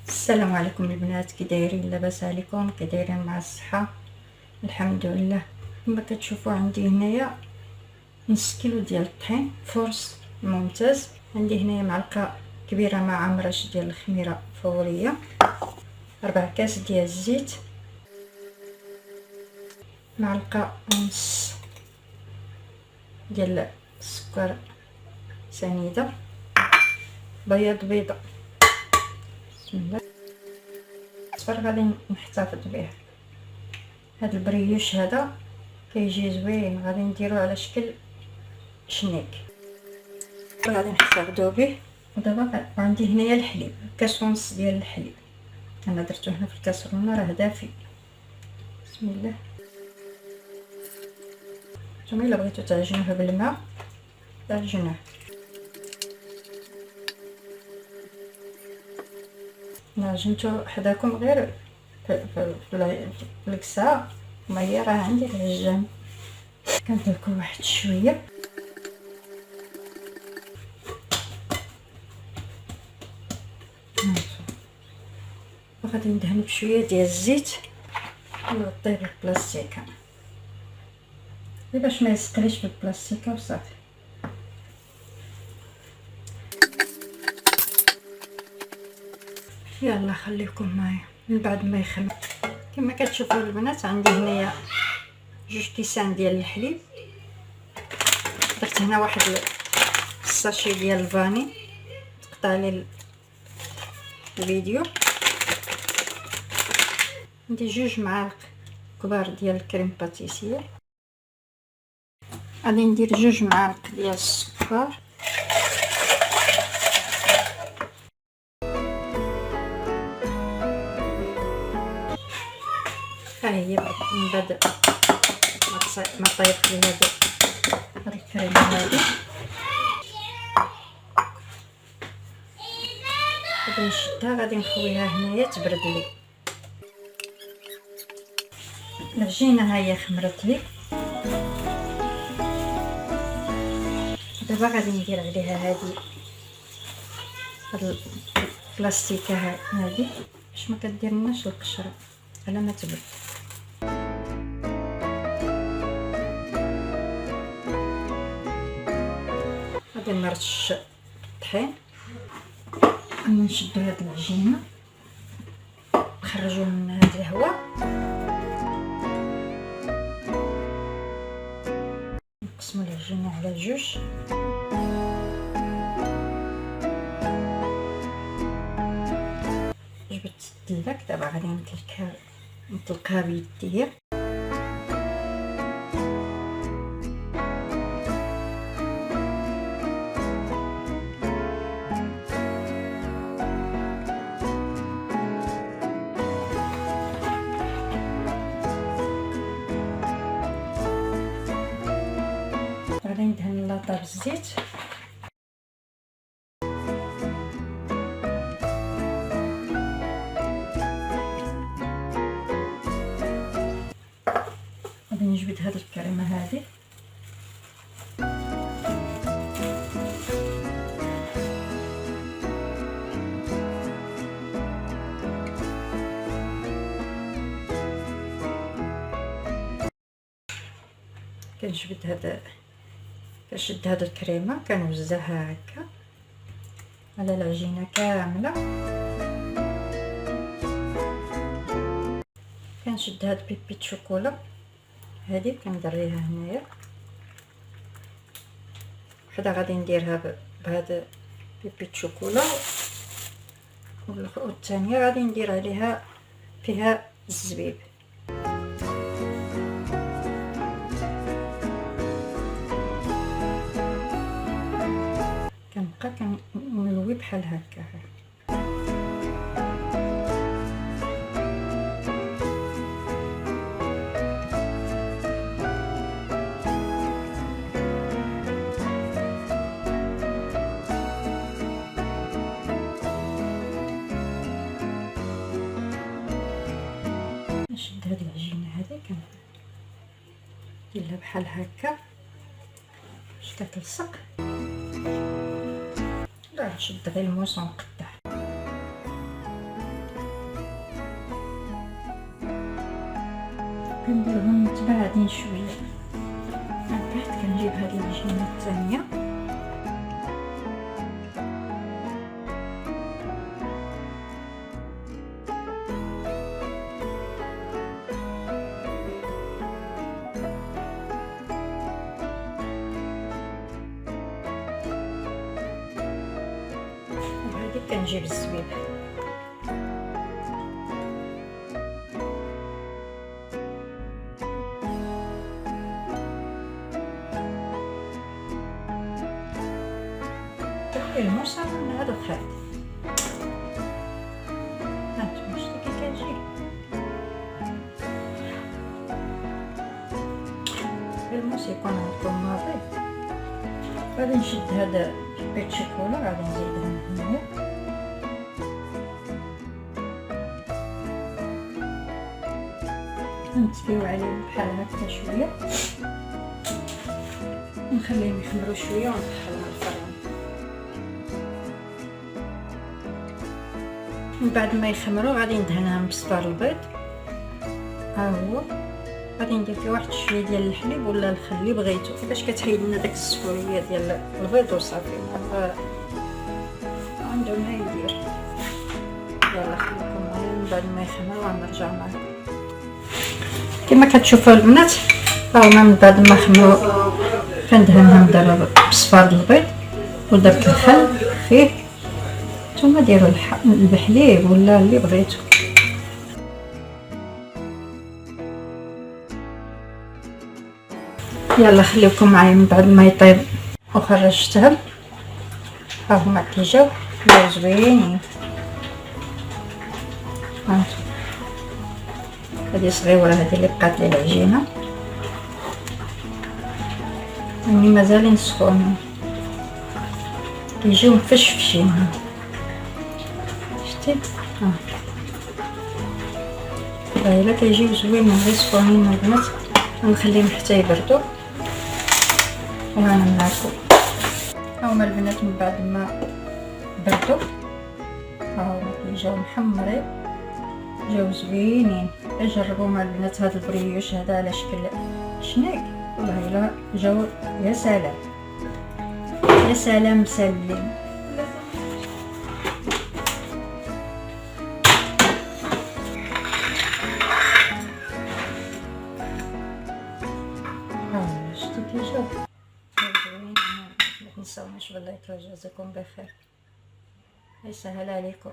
السلام عليكم البنات، كي دايرين؟ لاباس عليكم؟ كي دايرين مع الصحه؟ الحمد لله. كما كتشوفوا عندي هنايا نص كيلو ديال الطحين فرص ممتاز. عندي هنايا معلقه كبيره مع مرش ديال الخميره فوريه، 4 كاس ديال الزيت، معلقه ونص ديال السكر سنيده، بياض بيضه، بسم الله، صفر غادي نحتفظ به. هاد البريوش هذا كيجي زوين، غادي نديرو على شكل شنيك، غادي نحتفظوا به. ودابا عندي هنايا الحليب، كاس ونص ديال الحليب، انا درتو هنا في الكاسرونه، راه دافي. بسم الله. نتوما الا بغيتو تعجنوه بالماء تعجنوه، عجنتو حداكم غير في الكساء ميه، راه عندي العجان. كنديركو واحد شويه، وغادي ندهن بشويه ديال الزيت ونغطيه بالبلاستيكه باش ما يسقليش في البلاستيكه وصافي. يلا خليكم معايا من بعد ما يخمر. كما كتشوفوا البنات عندي هنايا 2 كيسان ديال الحليب، درت هنا واحد الساشي ديال الفاني، تقطع لي الفيديو. عندي 2 معالق كبار ديال الكريم باتيسير، غادي ندير 2 معالق ديال السكر، ها هي من بعد ما طيبت لي هاد الكريمه هادي. غادي نشدها، غادي نخويها هنايا تبرد لي. العجينه ها هي خمرت لي، دابا غادي ندير عليها هاد البلاستيكه هادي باش ما كديرلناش القشره على ما تبرد. غادي نرش الطحين، نشدو هاد العجينه نخرجو من هاد الهواء، نقسمو العجينه على 2. جبت الدلاك، دابا غادي نطلقها بيديا. غادي ندهن اللاطه بالزيت، غادي نجبد هاد الكريمه هادي، كنشد هاد الكريمه كنوزعها هكا على العجينه كامله، كنشد هاد بيبي شوكولا هادي كندريها هنايا، وحده غادي نديرها بهاد بيبي شوكولا، والثانيه غادي ندير عليها فيها الزبيب. كنبقى كنلوي بحال هكا. نشد هاد العجينه هذه كنديرها بحال هكا باش كتلصق، نشد غير الموس ونقطع. كنديرهم متباعدين شويه. من بعد كنجيب هاد العجينه الثانيه وهادي كنجيب الزبيب. الموسى من هذا الخيط هانتوما شتي كي كنجي الموس يكون عندكم ناضي. غادي نشد هذا بيت شوكولا غادي نزيدهم هنايا نتفيو عليه بحال هكا شويه ونخليهم يخمروا شويه وندخلهم الفران. من بعد ما يخمروا غادي ندهنهم بصفار البيض. ها هو غادي ندير فيه واحد شويه ديال الحليب ولا الخل اللي بغيتو باش كتحيد لنا داك الصفوريه ديال البيض وصافي. عنده ما يدير. يلا خليكم معايا من بعد ما يخمر ونرجع معكم. كما كتشوفوا البنات ها هما من بعد ما خمروا كندهنهم دابا بصفار البيض ودرت الخل فيه. نتوما ديروا الحليب ولا اللي بغيتو. يلا خليكم معايا من بعد ما يطيب وخرجتهم. ها هما كي جاو زوينين. هانتوما هذه صغيره هذه اللي بقات لي العجينه يعني مازالين سخونين كيجيو مفشفشين. شتي الا كيجيو زوينين غير سخونين البنات نخليهم حتى يبردوا وانا معكم. هاهما البنات من بعد ما بردوا هاهما كيجيو محمرين جاو زوينين. جربوا مع البنات هذا البريوش هذا على شكل شنيك والله الا جاو يا سلام يا سلام مسلين. شتي كي جاو زوينين. ما تنساوناش باللايك. جزاكم بخير. يسهل عليكم.